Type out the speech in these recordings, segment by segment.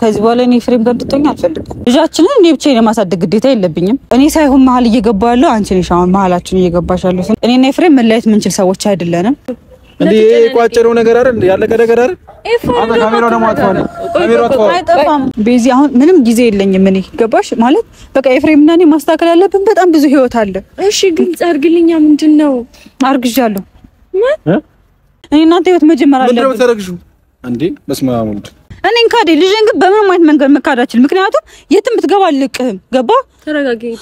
ከዚህ በኋላ እኔ ፍሬም ጋር እንድትሆኝ አልፈልግም ልጃችንን እኔ ብቻዬን ማሳደግ ግዴታ የለብኝም እኔ ሳይሆን መሀል እየገባው ያለው አንቺ ነሽ አሁን መሀላችን እየገባሽ ያለው እኔና ፍሬም መለያየት ምን ይችል ሰዎች አይደለንም እንዴ ቋጨረው ነገር አይደል ያለቀ ነገር አይደል አንተ ካሜራው ደግሞ አጥፋው ካሜራው አጥፋው አይጠፋም ቤዚ አሁን ምንም ጊዜ የለኝም እኔ ገባሽ ማለት በቃ ኤፍሬምና እኔ ማስተካከል ያለብን በጣም ብዙ ህይወት አለ እሺ ግልጽ አርግልኛ ምንድነው አርግዣለሁ እኔ እናንተ ህይወት መጀመር አለብን ምንድነው ተረግሹ እንዴ በስማሙልት እኔ እንካዴ ልጅን ግን በምንም አይነት መንገድ መካዳችል ምክንያቱም የትም ብትገባ አልልቅህም ገባ ተረጋግኝ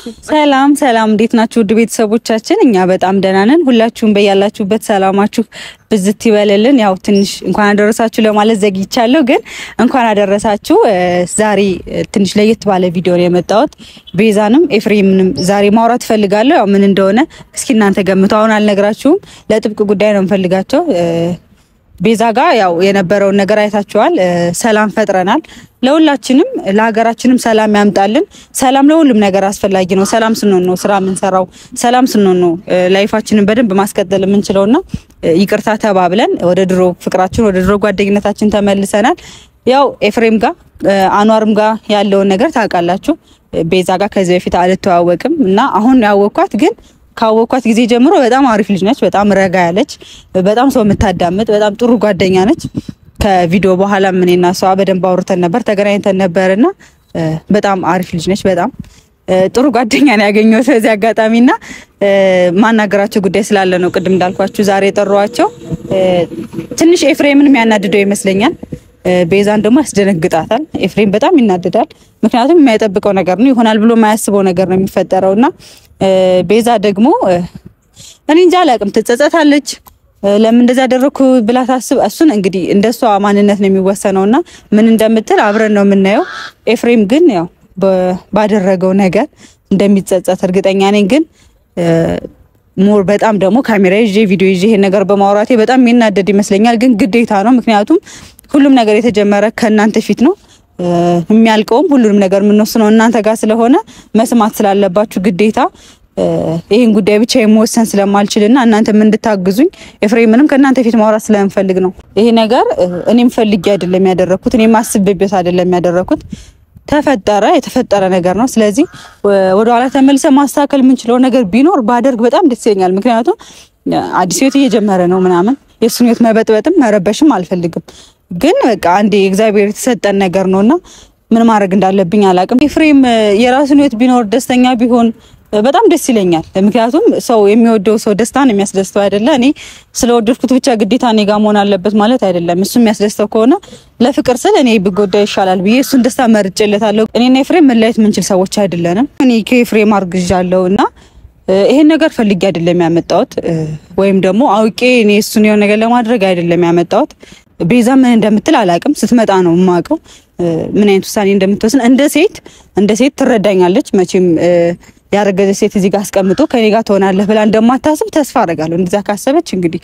ሰላም እንዴት ናችሁ ውድ ቤተሰቦቻችን እኛ በጣም ደህና ነን ሁላችሁም በያላችሁበት ሰላማችሁ ብዝት ይበልልን ያው ትንሽ እንኳን አደረሳችሁ ለማለት ዘግይቻለሁ ግን እንኳን አደረሳችሁ ዛሬ ትንሽ ለየት ባለ ቪዲዮ ነው የመጣሁት ቤዛንም ኤፍሬምንም ዛሬ ማውራት ፈልጋለሁ ያው ምን እንደሆነ እስኪ እናንተ ገምቱ አሁን አልነግራችሁም ለጥብቅ ጉዳይ ነው እንፈልጋቸው ቤዛ ጋር ያው የነበረው ነገር አይታችኋል ሰላም ፈጥረናል ለሁላችንም ለሀገራችንም ሰላም ያምጣልን ሰላም ለሁሉም ነገር አስፈላጊ ነው ሰላም ስንሆን ነው ስራ ምን ሰራው ሰላም ስንሆን ነው ላይፋችንን በደንብ ማስቀጠል የምንችለውና ይቅርታ ተባብለን ወደ ድሮ ፍቅራችን ወደ ድሮ ጓደኝነታችን ተመልሰናል ያው ኤፍሬም ጋር አንዋርም ጋር ያለው ነገር ታውቃላችሁ ቤዛ ጋር ከዚህ በፊት አልተዋወቅም እና አሁን ያወቅኳት ግን ካወቅኳት ጊዜ ጀምሮ በጣም አሪፍ ልጅ ነች በጣም ረጋ ያለች በጣም ሰው የምታዳምጥ በጣም ጥሩ ጓደኛ ነች ከቪዲዮ በኋላ እኔና እሷ በደንብ አውርተን ነበር ተገናኝተን ነበርና በጣም አሪፍ ልጅ ነች በጣም ጥሩ ጓደኛ ነው ያገኘሁት በዚህ አጋጣሚና ማናገራቸው ጉዳይ ስላለ ነው ቅድም እንዳልኳችሁ ዛሬ ጠሯቸው ትንሽ ኤፍሬምን የሚያናድደው ይመስለኛል ቤዛን ደግሞ ያስደነግጣታል ኤፍሬም በጣም ይናደዳል ምክንያቱም የማይጠብቀው ነገር ነው ይሆናል ብሎ የማያስበው ነገር ነው የሚፈጠረውና ቤዛ ደግሞ እኔ እንጃ አላቅም ትጸጸታለች ለምን እንደዛ አደረኩ ብላ ታስብ እሱን እንግዲህ እንደሷ ማንነት ነው የሚወሰነውና ምን እንደምትል አብረን ነው የምናየው ኤፍሬም ግን ያው ባደረገው ነገር እንደሚጸጸት እርግጠኛ ነኝ ግን ሞር በጣም ደግሞ ካሜራ ይዤ ቪዲዮ ይዤ ይሄን ነገር በማውራቴ በጣም የሚናደድ ይመስለኛል ግን ግዴታ ነው ምክንያቱም ሁሉም ነገር የተጀመረ ከናንተ ፊት ነው የሚያልቀውም ሁሉም ነገር ምንወስነው እናንተ ጋር ስለሆነ መስማት ስላለባችሁ ግዴታ ይሄን ጉዳይ ብቻ የመወሰን ስለማልችልና እናንተም እንድታግዙኝ ኤፍሬምንም ከናንተ ፊት ማውራት ስለምፈልግ ነው ይሄ ነገር እኔም ፈልጌ አይደለም ያደረኩት እኔም አስቤበት አይደለም ያደረኩት ተፈጠረ የተፈጠረ ነገር ነው ስለዚህ ወደ ኋላ ተመልሰ ማስተካከል የምንችለው ነገር ቢኖር ባደርግ በጣም ደስ ይለኛል ምክንያቱም አዲስ ህይወት እየጀመረ ነው ምናምን የሱን ህይወት መበጥበጥም መረበሽም አልፈልግም ግን በቃ አንዴ እግዚአብሔር የተሰጠን ነገር ነውና ምን ማድረግ እንዳለብኝ አላቅም ኤፍሬም የራሱን ህይወት ቢኖር ደስተኛ ቢሆን በጣም ደስ ይለኛል ምክንያቱም ሰው የሚወደው ሰው ደስታን የሚያስደስተው አይደለ እኔ ስለወደድኩት ብቻ ግዴታ እኔ ጋር መሆን አለበት ማለት አይደለም እሱ የሚያስደስተው ከሆነ ለፍቅር ስለ እኔ ብጎዳ ይሻላል ብዬ እሱን ደስታ መርጬለታለሁ እኔና ኤፍሬም መለያየት ምንችል ሰዎች አይደለንም እኔ ከኤፍሬም አርግዣለሁና ይሄን ነገር ፈልጌ አይደለም ያመጣሁት ወይም ደግሞ አውቄ እኔ እሱን የሆነ ነገር ለማድረግ አይደለም ያመጣሁት ቤዛ ምን እንደምትል አላቅም ስትመጣ ነው ማቀው ምን አይነት ውሳኔ እንደምትወስን እንደ ሴት ትረዳኛለች መቼም ያረገዘ ሴት እዚህ ጋር አስቀምጦ ከኔ ጋር ትሆናለህ ብላ እንደማታስብ ተስፋ አደርጋለሁ እንደዛ ካሰበች እንግዲህ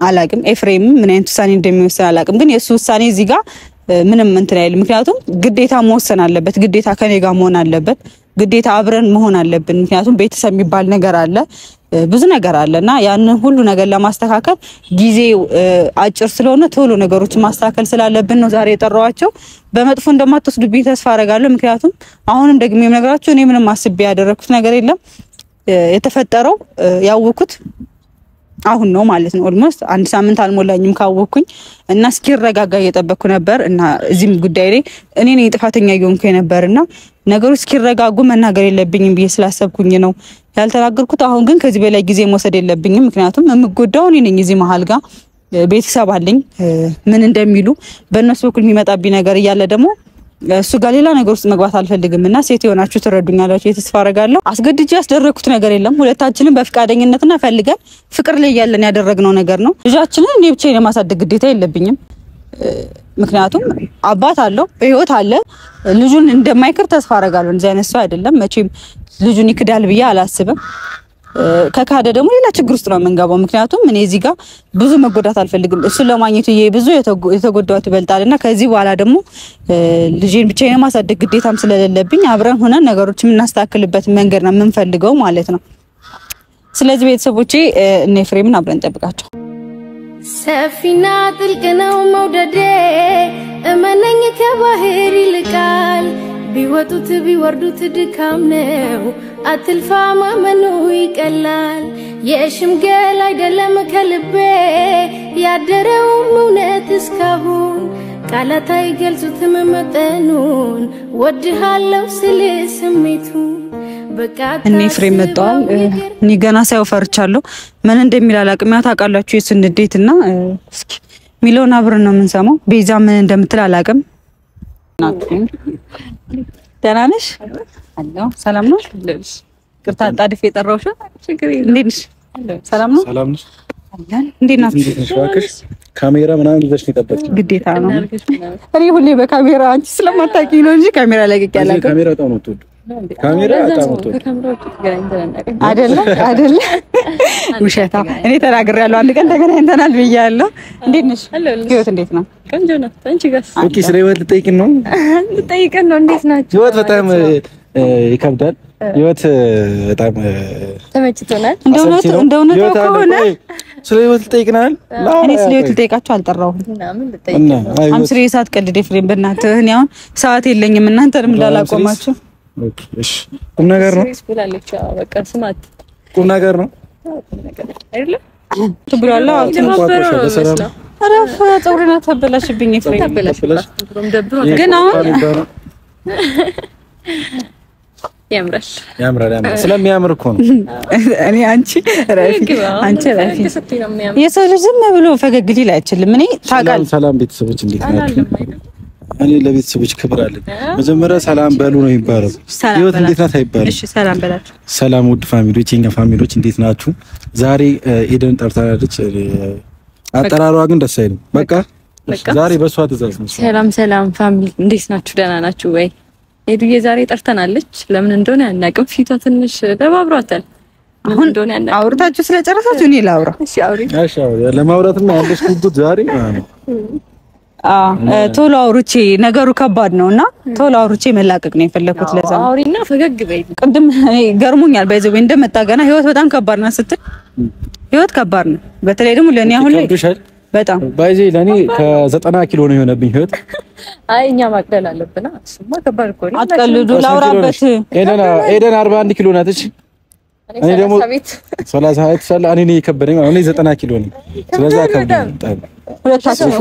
አላቅም ኤፍሬም ምን አይነት ውሳኔ እንደሚወስን አላቅም ግን የሱ ውሳኔ እዚህ ጋር ምንም እንትን አይደለም ምክንያቱም ግዴታ መወሰን አለበት ግዴታ ከኔ ጋር መሆን አለበት ግዴታ አብረን መሆን አለብን ምክንያቱም ቤተሰብ የሚባል ነገር አለ ብዙ ነገር አለና ያን ሁሉ ነገር ለማስተካከል ጊዜው አጭር ስለሆነ ቶሎ ነገሮችን ማስተካከል ስላለብን ነው ዛሬ የጠራዋቸው በመጥፎ እንደማትወስዱብኝ ተስፋ አደርጋለሁ ምክንያቱም አሁንም ደግሞ የምነግራችሁ እኔ ምንም አስቤ ያደረኩት ነገር የለም የተፈጠረው ያወኩት አሁን ነው ማለት ነው ኦልሞስት አንድ ሳምንት አልሞላኝም ካወኩኝ እና እስኪረጋጋ እየጠበቅኩ ነበር እና እዚህም ጉዳይ ላይ እኔ ነኝ ጥፋተኛ እየሆንኩ ነበርና ነገሮች እስኪረጋጉ መናገር የለብኝም ብዬ ስላሰብኩኝ ነው ያልተናገርኩት አሁን ግን ከዚህ በላይ ጊዜ መውሰድ የለብኝም ምክንያቱም የምጎዳው እኔ ነኝ እዚህ መሃል ጋር ቤተሰብ አለኝ ምን እንደሚሉ በእነሱ በኩል የሚመጣብኝ ነገር እያለ ደግሞ እሱ ጋር ሌላ ነገር ውስጥ መግባት አልፈልግምና ሴት የሆናችሁ ትረዱኛላችሁ የተስፋ አረጋለሁ አስገድጄ ያስደረኩት ነገር የለም ሁለታችንም በፍቃደኝነትና ፈልገን ፍቅር ላይ ያለን ያደረግነው ነገር ነው ልጃችንን እኔ ብቻዬን ማሳደግ ግዴታ የለብኝም ምክንያቱም አባት አለው በህይወት አለ ልጁን እንደማይክር ተስፋ አረጋለሁ እንደዚህ አይነት ሰው አይደለም መቼም ልጁን ይክዳል ብዬ አላስብም ከካደ ደግሞ ሌላ ችግር ውስጥ ነው የምንገባው ምክንያቱም እኔ እዚህ ጋር ብዙ መጎዳት አልፈልግም እሱ ለማግኘት ብዙ የተጎዳው ይበልጣልና ከዚህ በኋላ ደግሞ ልጄን ብቻዬን ማሳደግ ግዴታም ስለሌለብኝ አብረን ሆነን ነገሮችን እናስተካክልበት መንገድ ነው የምንፈልገው ማለት ነው ስለዚህ ቤተሰቦቼ እነ ኤፍሬምን አብረን ጠብቃቸው ሰፊና ጥልቅ ነው መውደዴ እመነኝ ከባህር ይልቃል ቢወጡት ቢወርዱት ድካም ነው አትልፋ ማመኑ ይቀላል የሽምገል አይደለም ከልቤ ያደረው እውነት እስካሁን ቃላት አይገልጹትም መጠኑን ወድሃለው ስል ስሜቱ እኔ ፍሬም መጣው እኔ ገና ሳይው ፈርቻለሁ ምን እንደሚል አላቅም ያታቃላችሁ የስንዴትና እስኪ ሚሊዮን አብረን ነው የምንሰማው ቤዛ ምን እንደምትል አላቅም ደህና ነሽ አሎ ሰላም ነው ቅርታ ጣድፍ የጠራውሽ ችግር የለም እንዴት ነሽ ሰላም ነው ሰላም ነሽ አላን እንዴት ናችሁ ካሜራ ምናምን ይዘሽ ተጠበቅ ግዴታ ነው እኔ ሁሌ በካሜራ አንቺ ስለማታውቂ ነው እንጂ ካሜራ ላይ ያለቀ ካሜራ በጣም ነው ተወዱ ካሜራ በጣም ነው አይደለ ውሸታ እኔ ተናግሬያለሁ አንድ ቀን ተገናኝተናል ብያለሁ እንዴት ነሽ ህይወት እንዴት ነው ቆንጆ ነው አንቺ ጋር ኦኬ ስለ ህይወት ልጠይቅን ነው እንዴት ናችሁ ህይወት በጣም ይከብዳል ህይወት በጣም ተመችቶናል እንደውነት ከሆነ ስለ ህይወት ልጠይቅናል እኔ ስለ ህይወት ልጠይቃችሁ አልጠራሁም አም ስለ ሰዓት ቀልድ ፍሬም በእናትህ እኔ አሁን ሰዓት የለኝም እናንተንም እንዳላቆማችሁ ኦኬ እሺ ቁም ነገር ነው ስኩላለች በቃ ስማት ቁም ነገር ነው አይደለ ትብራላ አረፍ ጾርና ተበላሽብኝ ፍሬም ተበላሽ ግን አሁን ያምራል ስለሚያምር እኮ ነው እኔ አንቺ ረፊ የሰው ልጅ ዝም ብሎ ፈገግ ሊል አይችልም እኔ ታውቃለህ ሰላም ቤተሰቦች እንዴት ናችሁ እኔ ለቤተሰቦች ክብር አለኝ መጀመሪያ ሰላም በሉ ነው የሚባለው ህይወት እንዴት ናት አይባልም እሺ ሰላም በላችሁ ሰላም ውድ ፋሚሊዎች የኛ ፋሚሊዎች እንዴት ናችሁ ዛሬ ኤደን ጠርታለች አጠራሯ ግን ደስ አይልም በቃ ዛሬ በሷ ትእዛዝ ነው ሰላም ፋሚሊ እንዴት ናችሁ ደህና ናችሁ ወይ ኤዱዬ ዛሬ ጠርተናለች ለምን እንደሆነ ያናቀም ፊቷ ትንሽ ተባብሯታል አሁን እንደሆነ ያናቀም አውርታችሁ ስለጨረሳችሁ እኔ ላውራ እሺ አውሪ ለማውራትም ያለሽ ጉጉት ዛሬ ቶሎ አውርቼ ነገሩ ከባድ ነውና ቶሎ አውርቼ መላቀቅ ነው የፈለኩት ለዛ አውሪና ፈገግ በይ ቅድም ገርሞኛል ባይዘው እንደመጣ ገና ህይወት በጣም ከባድ ነው ስትል ህይወት ከባድ ነው በተለይ ደግሞ ለኔ አሁን ላይ በጣም ባይዜ ለኔ ከ90 ኪሎ ነው የሆነብኝ ህይወት አይ እኛ ማቅለል አለብና እሱማ ከባድ እኮ ነው አትቀልዱ ላውራበት ኤደን 41 ኪሎ ናት እሺ እኔ ደግሞ 30 አይተሻል እኔ ነኝ የከበደኝ እኔ 90 ኪሎ ነኝ ስለዚህ አከብደኝ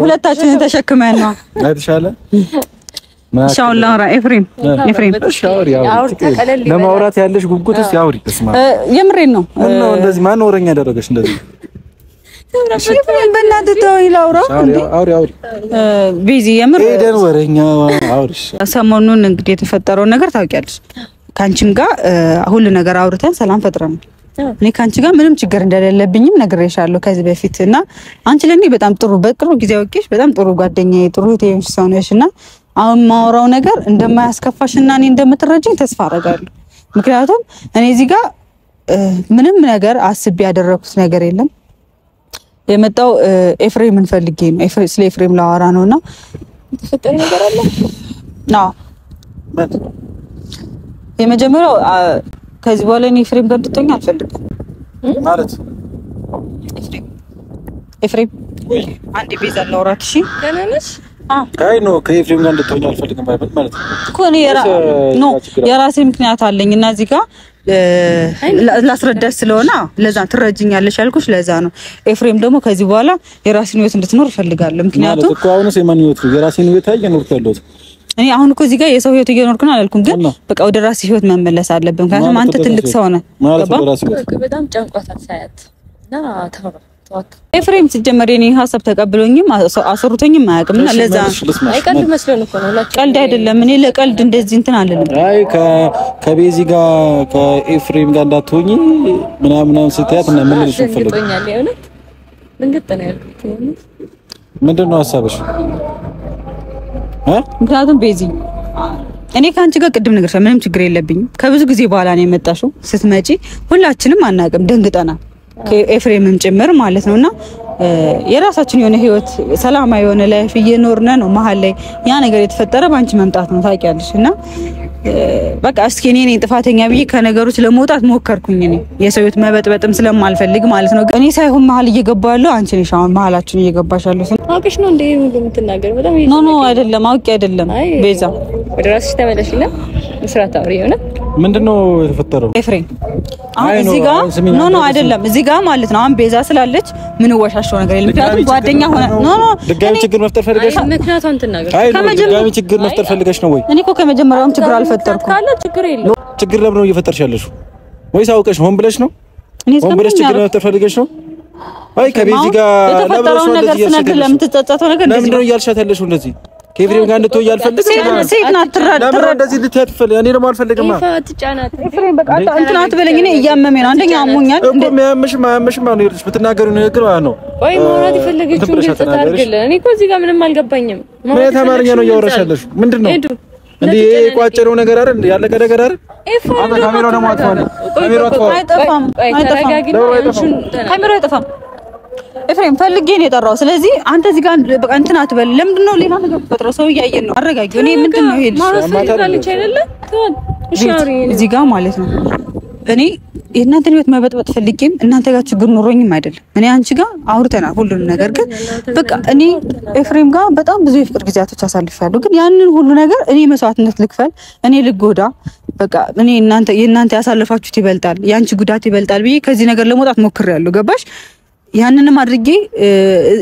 ሁለታችንን ተሸክመን ነው አይተሻለ ሻውን ላውራ ኤፍሬም ሻውሪ ለማውራት ያለሽ ጉጉትስ ያውሪ ተስማ የምሬን ነው ነው እንደዚህ ማን ወረኛ ያደረገሽ እንደዚህ በእናትህ ተወኝ ላውራ አውሪ ቢዚ የምር ኤደን ወረኛ አውሪ ሰሞኑን እንግዲህ የተፈጠረው ነገር ታውቂያለሽ ካንቺም ጋር ሁሉ ነገር አውርተን ሰላም ፈጥረን እኔ ካንቺ ጋር ምንም ችግር እንደሌለብኝም ነግሬሻለሁ ከዚህ በፊትና አንቺ ለኔ በጣም ጥሩ በቅርቡ ጊዜ አውቄሽ በጣም ጥሩ ጓደኛዬ ጥሩ እህቴሽ ሰው ነሽና አሁን ማውራው ነገር እንደማያስከፋሽና እኔ እንደምትረጂኝ ተስፋ አደርጋለሁ ምክንያቱም እኔ እዚህ ጋር ምንም ነገር አስቤ ያደረኩት ነገር የለም የመጣው ኤፍሬምን ፈልጌ ነው ስለ ኤፍሬም ላወራ ነውና ተፈጠረ ነገር አለ ነው የመጀመሪያው ከዚህ በኋላ እኔ ኤፍሬም ጋር እንድትሆኝ አልፈልግም ማለት ኤፍሬም አንዴ ቤዛ ላውራት እሺ ከነነሽ አይ ነው ከኤፍሬም ጋር እንድትሆኝ አልፈልግም ማለት ነው እኮ እኔ የራሴ ምክንያት አለኝና እዚህ ጋር ላስረዳሽ ስለሆነ ለዛ ትረጅኛለሽ ያልኩሽ ለዛ ነው ኤፍሬም ደግሞ ከዚህ በኋላ የራስን ህይወት እንድትኖር እፈልጋለሁ ምክንያቱም እኮ አሁንስ የማን ህይወት የራስን ህይወት እየኖርኩ እኔ አሁን እኮ እዚህ ጋር የሰው ህይወት እየኖርኩ ነው አላልኩም ግን በቃ ወደ ራስ ህይወት መመለስ አለብን ምክንያቱም አንተ ትልቅ ሰው ነህ በጣም ጨንቋታል ሳያት እና ተዋት ኤፍሬም ሲጀመር የኔ ሐሳብ ተቀብሎኝም አሰሩተኝም አያውቅምና ለዛ አይቀልድ መስሎን እኮ ነው ቀልድ አይደለም እኔ ለቀልድ እንደዚህ እንትን አለልኝ አይ ከቤዚ ጋር ከኤፍሬም ጋር እንዳትሆኚ ምናምን ስትያት እና ምን ልልሽ ፈልገው ልንገጠኛል የሆነት ልንገጠና ያልኩት ምንድነው ሐሳብሽ ምክንያቱም ቤዚ እኔ ካንቺ ጋር ቅድም ነገር ምንም ችግር የለብኝም ከብዙ ጊዜ በኋላ ነው የመጣሽው ስትመጪ ሁላችንም አናውቅም ደንግጠናል ከኤፍሬምም ጭምር ማለት ነውና የራሳችን የሆነ ህይወት ሰላማዊ የሆነ ላይፍ እየኖርነ ነው መሀል ላይ ያ ነገር የተፈጠረ ባንቺ መምጣት ነው ታውቂያለሽና በቃ እስኪ እኔ ነኝ ጥፋተኛ ብዬ ከነገሮች ለመውጣት ሞከርኩኝ። እኔ የሰው ሕይወት መበጥበጥም ስለማልፈልግ ማለት ነው። እኔ ሳይሆን መሀል እየገባ ያለው አንቺ ነሽ። አሁን መሀላችን እየገባሽ ያለው አውቀሽ ነው እንዴ የምትናገር? በጣም ኖ አይደለም፣ አውቄ አይደለም። ቤዛ ወደ ራስሽ ተመለሽና መስራት አውሪ። የሆነ ምንድነው የተፈጠረው? ኤፍሬም አሁን እዚህ ጋር ኖ አይደለም፣ እዚህ ጋር ማለት ነው። አሁን ቤዛ ስላለች ምን ወሻሽው ነገር የለም። ምክንያቱም ጓደኛ ሆነ ድጋሚ ችግር መፍጠር ፈልገሽ ነው? ምክንያቱም ትናገር ድጋሚ ችግር መፍጠር ፈልገሽ ነው ወይ? እኔ እኮ ከመጀመሪያውም ችግር አልፈጠርኩም። ካለ ችግር የለም። ችግር ለምን ነው እየፈጠርሽ ያለሽው? ወይስ አውቀሽ ሆን ብለሽ ነው? ሆን ብለሽ ችግር መፍጠር ፈልገሽ ነው? አይ ከቤዚ ጋር ለምን ነገር ስነግር ለምን ትጸጸተው ነገር ለምን ነው እያልሻት ያለሽው? እንደዚህ ከኤፍሬም ጋር እንድትወይ አልፈልግም። ሴት ናት ትረዳ እንደዚህ ልትያትፈል እኔ ደግሞ አልፈልግም። ኤፍሬም በቃ እንትን አትበለኝ። እኔ እያመመኝ ነው። አንደኛ አሞኛል። እኮ የሚያምሽም አያምሽም ነው ይልሽ ብትናገሩ ንግግር ማለት ነው። ወይ ማውራት የፈለገችው ግልጽ ታርግልህ። እኔ እኮ እዚህ ጋር ምንም አልገባኝም። ምን ተማርኛ ነው እያወራሽ ያለሽው? ምንድነው እንዴ የቋጨረው ነገር አይደል? ያለቀ ነገር አይደል? አንተ ካሜራው ደግሞ አጥፋለህ። ካሜራው አጥፋው። አይጠፋም፣ ካሜራው አይጠፋም። ኤፍሬም ፈልጌ ነው የጠራው። ስለዚህ አንተ እዚህ ጋር በቃ እንትን አትበል። ለምንድን ነው ሌላ ነገር ፈጥሮ ሰው እያየን ነው? አረጋጊው። እኔ ምንድን ነው ሄድሽ ማውራት አይደለ? እዚህ ጋር ማለት ነው እኔ የእናንተን ህይወት መበጥበጥ ፈልጌም እናንተ ጋር ችግር ኖሮኝም አይደለም። እኔ አንቺ ጋር አውርተናል ሁሉንም ነገር። ግን በቃ እኔ ኤፍሬም ጋር በጣም ብዙ የፍቅር ጊዜያቶች አሳልፌያለሁ። ግን ያንን ሁሉ ነገር እኔ መስዋዕትነት ልክፈል፣ እኔ ልጎዳ፣ በቃ እኔ የእናንተ ያሳለፋችሁት ይበልጣል፣ ያንቺ ጉዳት ይበልጣል ብዬ ከዚህ ነገር ለመውጣት ሞክሬያለሁ። ገባሽ? ያንንም አድርጌ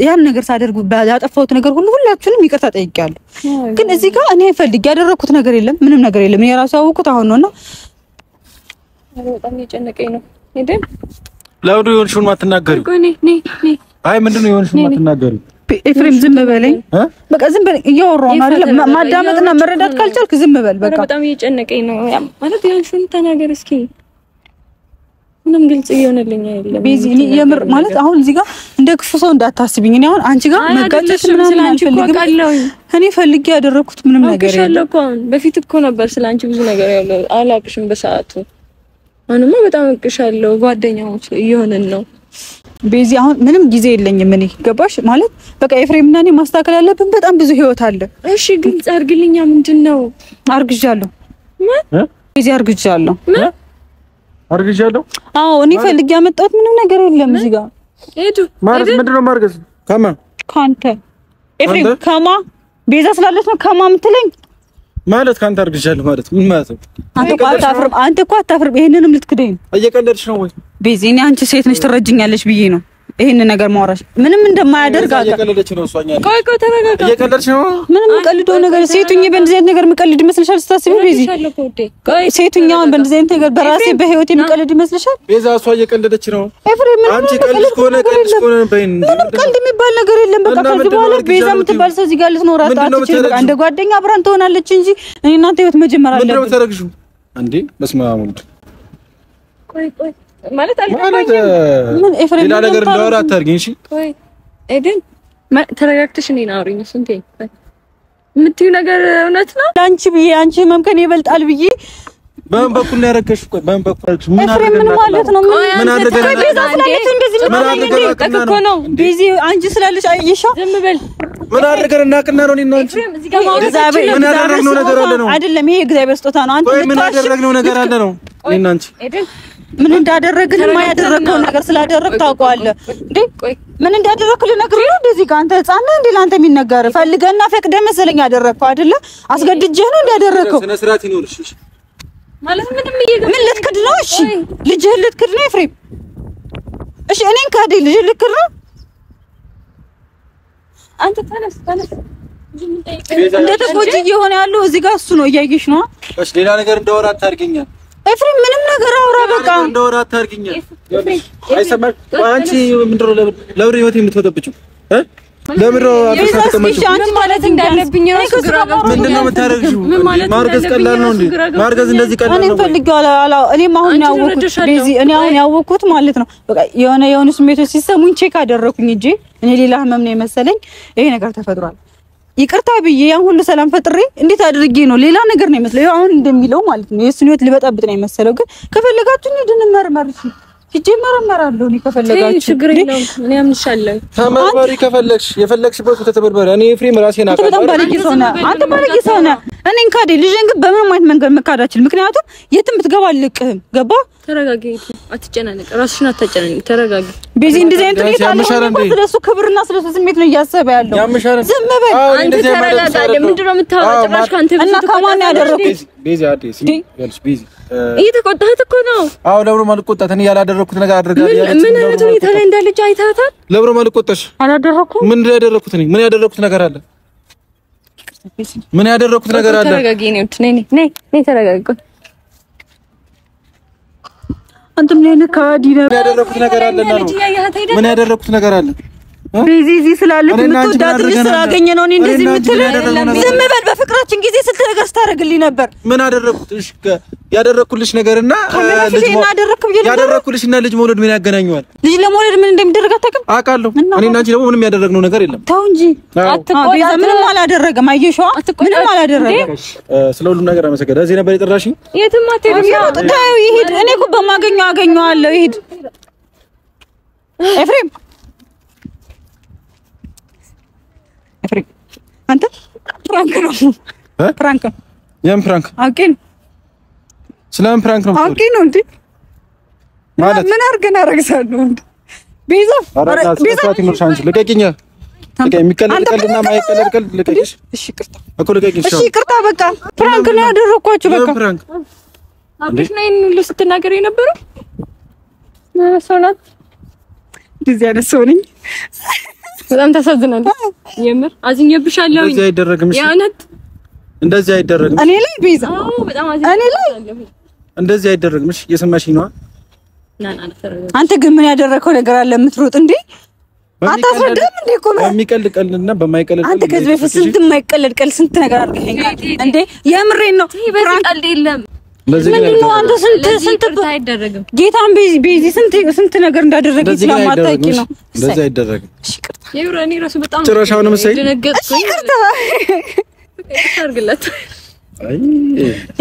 ያን ነገር ሳደርጉ ያጠፋሁት ነገር ሁሉ ሁላችሁንም ይቅርታ ጠይቄያለሁ። ግን እዚህ ጋር እኔ ፈልጌ ያደረኩት ነገር የለም፣ ምንም ነገር የለም። እኔ ራሱ ያወኩት አሁን ነውና በጣም እየጨነቀኝ ነው። ሄደን ለውዱ የሆንሽውን ማትናገሪው? አይ ምንድነው የሆንሽውን ማትናገሪው? ኤፍሬም ዝም በለኝ በቃ ዝም በለኝ። እያወራሁ ነው አይደል? ማዳመጥና መረዳት ካልቻልክ ዝም በል በቃ። በጣም እየጨነቀኝ ነው ማለት የሆንሽውን ተናገር እስኪ። ምንም ግልጽ እየሆነልኝ አይደለም። ቤዚ እኔ የምር ማለት አሁን እዚህ ጋር እንደ ክፉ ሰው እንዳታስቢኝ። እኔ አሁን አንቺ ጋር መጋጨት ምናምን አልፈልግም። እኔ ፈልጌ ያደረኩት ምንም ነገር የለም። በፊት እኮ ነበር ስላንቺ ብዙ ነገር ያለው አላቅሽም በሰዓቱ። አሁንማ በጣም እቅሻለሁ። ጓደኛሞች እየሆነን ነው ቤዚ። አሁን ምንም ጊዜ የለኝም እኔ ገባሽ ማለት በቃ ኤፍሬምና እኔ ማስተካከል ያለብን በጣም ብዙ ህይወት አለ። እሺ ግልጽ አድርግልኛ። ምንድነው? አርግዣለሁ ቤዚ፣ አርግዣለሁ። አርግዣለሁ? አዎ እኔ ፈልጌ ያመጣሁት ምንም ነገር የለም እዚህ ጋር። ሄዱ ማለት ምንድነው ማርገዝ? ካንተ ኤፍሬም ከማ ቤዛ ስላለች ነው ከማ የምትለኝ ማለት ካንተ አርግዣለሁ ማለት ምን ማለት ነው? አንተ እኮ አታፍርም። ይሄንንም ልትክደኝ ነው? እየቀለድሽ ነው ወይ ቤዚ? እኔ አንቺ ሴት ነሽ ትረጅኛለሽ ብዬ ነው ይሄን ነገር ማውራሽ። ምንም እንደማያደርግ አውቃለሁ። እየቀለደች ነው እሷኛ። ቆይ ተረጋጋ። እየቀለድሽ ነው? ምንም ቀልዶ ነገር ሴቱኝ በእንደዚህ አይነት ነገር ምቀልድ ይመስልሻል? ስታስቢ ቤዚ ሴቱኛውን በእንደዚህ አይነት ነገር በራሴ በህይወት የሚቀልድ ይመስልሻል? ቤዛ እሷ እየቀለደች ነው። ኤፍሬም አንቺ ቀልድ ከሆነ በይን። ምንም ቀልድ የሚባል ነገር የለም። በቃ ከዚህ በኋላ ቤዛ የምትባል ሰው እዚህ ጋር ልትኖር አትችልም። በቃ እንደ ጓደኛ አብራን ትሆናለች እንጂ እኔ እናንተ ህይወት መጀመር አለብን። ምንድነው ተረግሹ እንዴ? በስመ አብ ወልድ። ቆይ ማለት አልገባኝም። ምን ኤፍሬም ሌላ ነገር እንዳወራ አታርጊኝ። እሺ ቆይ ኤደን ተረጋግተሽ እኔን አውሪኝ። ስንቴ የምትይው ነገር እውነት ነው? አንቺ ብዬ አንቺ መምከን ይበልጣል ብዬ በምን በኩል ነው ያረከሽ? ቆይ በምን በኩል ምን ኤፍሬም ምን ማለት ነው? ምን አድርገን ቤዛ ስላለች እንደዚህ ነው ቤዚ አንቺ ስላለች አይሻ ዝም በል። ምን አድርገን እናቅና ነው እኔና አንቺ? ኤፍሬም እዚህ ጋር ማውራት ምን ያደረግነው ነገር አለ ነው? አይደለም ይሄ እግዚአብሔር ስጦታ ነው። አንተ ምን ያደረግነው ነገር አለ ነው? እኔና አንቺ ኤደን ምን እንዳደረግን ያደረግከው ነገር ስላደረግ ታውቀዋለህ እንዴ? ምን እንዳደረግክ ልነግርህ ነው? እንደዚህ ካንተ ህፃን ነህ እንዴ? ላንተ የሚነገር ፈልገና ፈቅደህ መሰለኝ ያደረግከው አይደለ? አስገድጄህ ነው እንዳደረግከው። ስነ ስርዓት ይኖርሽ። እሺ ማለት ምን ልትክድ ነው? እሺ ልጅህ ልትክድ ነው ኤፍሬም? እሺ እኔን ካደ ልጅህ ልትክድ ነው? አንተ ተነስ እንደ ተጎጂ እየሆነ ያለው እዚህ ጋር እሱ ነው። እያየሽ ነው። እሺ ሌላ ነገር እንዳወራ አታርጊኝ ኤፍሬም። ምንም ነገር አውራ በቃ እንዳወራ አታርጊኝ። አይሰማም። አንቺ ምንድነው ለብር ህይወት የምትወጣብጪው? ለምን ነው አፍሳተመች? አንቺ ማለት እንዳለብኝ ነው። ምንድነው የምታረግሽው? ማርገዝ ቀላል ነው እንዴ? ማርገዝ እንደዚህ ቀላል ነው? እኔ ፈልጋለሁ እኔም አሁን ያወኩት ቤዚ፣ እኔ አሁን ያወኩት ማለት ነው በቃ የሆነ ስሜቶች ሲሰሙኝ ቼክ አደረኩኝ እንጂ እኔ ሌላ ህመም ነው የመሰለኝ። ይሄ ነገር ተፈጥሯል። ይቅርታ ብዬ ያን ሁሉ ሰላም ፈጥሬ እንዴት አድርጌ ነው ሌላ ነገር ነው የመሰለው። አሁን እንደሚለው ማለት ነው የእሱን ህይወት ልበጣብጥ ነው የመሰለው። ግን ከፈለጋችሁ እንድንመርመር እሺ ይጀመራለሁ እኔ ከፈለጋችሁ ችግር የለውም። እኔ አምንሻለሁ። ተመርመሪ ከፈለግሽ የፈለግሽበት ተተበርበሪ። እኔ ኤፍሬም ራሴን አውቃለሁ። በጣም ባለጌ ሰው ነህ አንተ፣ ባለጌ ሰው ነህ። እኔን ካዴ ልጄን ግን በምንም አይነት መንገድ መካዳችል። ምክንያቱም የትም ብትገባ አልቅህም። ገባ? ተረጋጊ፣ አትጨናነቅ፣ ራስሽን አታጨናነቂ፣ ተረጋጊ። ቤዚ እንደዚህ አይነት ሁኔታ አለ። ስለሱ ክብርና ስለሱ ስሜት ነው እያሰበ ያለው። ዝም በል አንተ ተረጋጋ። ምንድን ነው የምታወራው? ጭራሽ ካንተ እና ከማን ያደረኩት? ቤዚ አዲስ ይልሽ ቤዚ እየተቆጣህ እኮ ነው። አዎ ለብሮ ማልቆጣት እኔ ያላደረኩት ነገር አድርጋለሁ ያለች ምን አይነት ሁኔታ ላይ እንዳለች አይታታል። ለብሮ ማልቆጣሽ አላደረኩም። ምን ያደረኩት ነኝ? ምን ያደረኩት ነገር አለ? ምን ያደረኩት ነገር አለ? ተረጋጊ። ነይ ተረጋጊ። አንተም ለኔ ካዲ ነው። ምን ያደረኩት ነገር አለ? ምን ያደረኩት ነገር አለ? ቤዚ እዚህ ስላለች የምትወዳት ልጅ ስላገኘ ነው እኔ እንደዚህ የምትል። ዝም በል። በፍቅራችን ጊዜ ስንት ነገር ስታደርግልኝ ነበር። ምን አደረኩት? እሺ ያደረኩልሽ ነገርና ልጅ ያደረኩልሽና ልጅ መውለድ ምን ያገናኘዋል? ልጅ ለመውለድ ምን እንደሚደረግ አታውቅም? አውቃለሁ። እኔና አንቺ ደግሞ ምንም ያደረግነው ነገር የለም። ተው እንጂ ቤዛ ምንም አላደረገም። አየሽዋ ምንም አላደረገም። ስለ ሁሉም ነገር አመሰግናለሁ። እዚህ ነበር የጠራሽኝ። የትም አትሄድም። ታዩ ይሄድ። እኔ እኮ በማገኘው አገኘዋለሁ። ይሄድ ኤፍሬም አንተ ፕራንክ ነው ፕራንክ ነው። የምን ፕራንክ? አውቄን ስለምን ፕራንክ ነው? አውቄን ነው እንዴ ማለት ምን አድርገን አረግሳለሁ እንዴ? ቤዛ ቤዛ ትንሽ ልቀቂኝ። የሚቀለድ ቀልድና ማይቀለድ ቀልድ ልቀቂሽ። እሺ ቅርታ እኮ ልቀቂሽ። እሺ ቅርታ በቃ ፕራንክ ነው ያደረኳችሁ። በቃ ፕራንክ አብሽ ነኝ ሁሉ ስትናገር የነበረው ሰው ናት። እንደዚህ አይነት ሰው ነኝ። በጣም ታሳዝናለህ። የምር አዝኜብሻለሁ። እንደዚህ አይደረግም። እሺ እንደዚህ አይደረግም። እኔ ላይ ቤዛ አዎ በጣም አዝኜብሻለሁ። እንደዚህ አይደረግም። እሺ እየሰማሽኝ ነው? አንተ ግን ምን ያደረከው ነገር አለ የምትሮጥ እንዴ? አታስረዳም እንዴ? እኮ በሚቀልድ ቀልድና በማይቀልድ አንተ ከዚህ በፊት ስንት የማይቀልድ ቀልድ ስንት ነገር አድርገኸኛል እንዴ? የምሬን ነው። በዚህ ቀልድ የለም። ምንድነው አንተ ስንት አይደረግም። ጌታን ቤዚ ስንት ነገር እንዳደረገች ስለማታውቂ ነው። እንደዚህ አይደረግም። እሺ ቅርታ የብራኒ ራሱ በጣም ጭራሻው ነው መሰለኝ። እሺ ቅርታ አድርግላት። አይ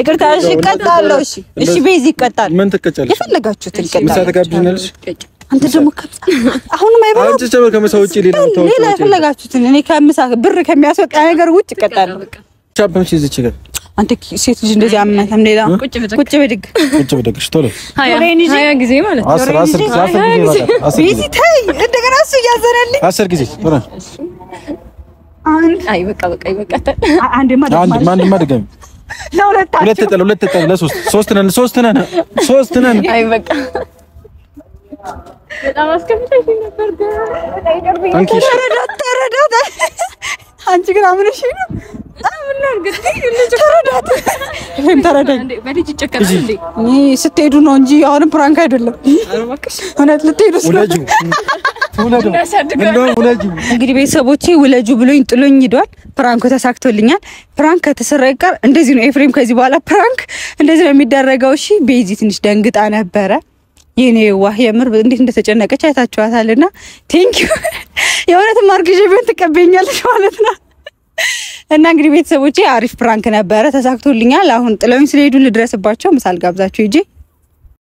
ይቅርታ። እሺ እቀጣለሁ። እሺ ቤዚ ይቀጣል። ምን ትቀጫለሽ? የፈለጋችሁትን ምሳ ይቀጣል። ተጋብዘናልሽ። አንተ ደግሞ አሁንም አይበላም። አንቺ ጨምር ከምሳ ውጪ ሌላ ሌላ የፈለጋችሁትን እኔ ከምሳ ብር ከሚያስወጣ ነገር ውጭ እቀጣለሁ። ቻፕምሽ እዚህ ይችላል። አንተ ሴት ልጅ እንደዚህ አመታም ሌላ ቁጭ ብድግ ቶሎ ሀያ ጊዜ ማለት ነው። 10 ጊዜ ቤዚ ታይ እንደገና እሱ እያዘነልኝ 10 ጊዜ አይ በቃ አንድ ማድገም ለሁለታችሁ ሁለት ጠለ ለሶስት ነን። አይ በቃ በጣም አስከፍተሽ ነበር። አንቺ ተረዳት። አንቺ ግን አምነሽ ነው ተረዳኝ። በልጅ ይጨከናል እንዴ? ስትሄዱ ነው እንጂ አሁንም ፕራንክ አይደለም። እውነት ልትሄዱ እንግዲህ ቤተሰቦቼ ውለጁ ብሎኝ ጥሎኝ ሂዷል። ፕራንኩ ተሳክቶልኛል። ፕራንክ ከተሰራ ይቀር እንደዚህ ነው ኤፍሬም። ከዚህ በኋላ ፕራንክ እንደዚህ ነው የሚደረገው። እሺ ቤዚ ትንሽ ደንግጣ ነበረ። የኔ ዋህ የምር እንዴት እንደተጨነቀች አይታችኋታልና ቴንኪዩ። የእውነትም አርግዤ ቢሆን ትቀበኛለሽ ማለት ነው። እና እንግዲህ ቤተሰቦቼ አሪፍ ፕራንክ ነበረ፣ ተሳክቶልኛል። አሁን ጥለውኝ ስለሄዱ ልድረስባቸው፣ ምሳል ጋብዛችሁ ሂጂ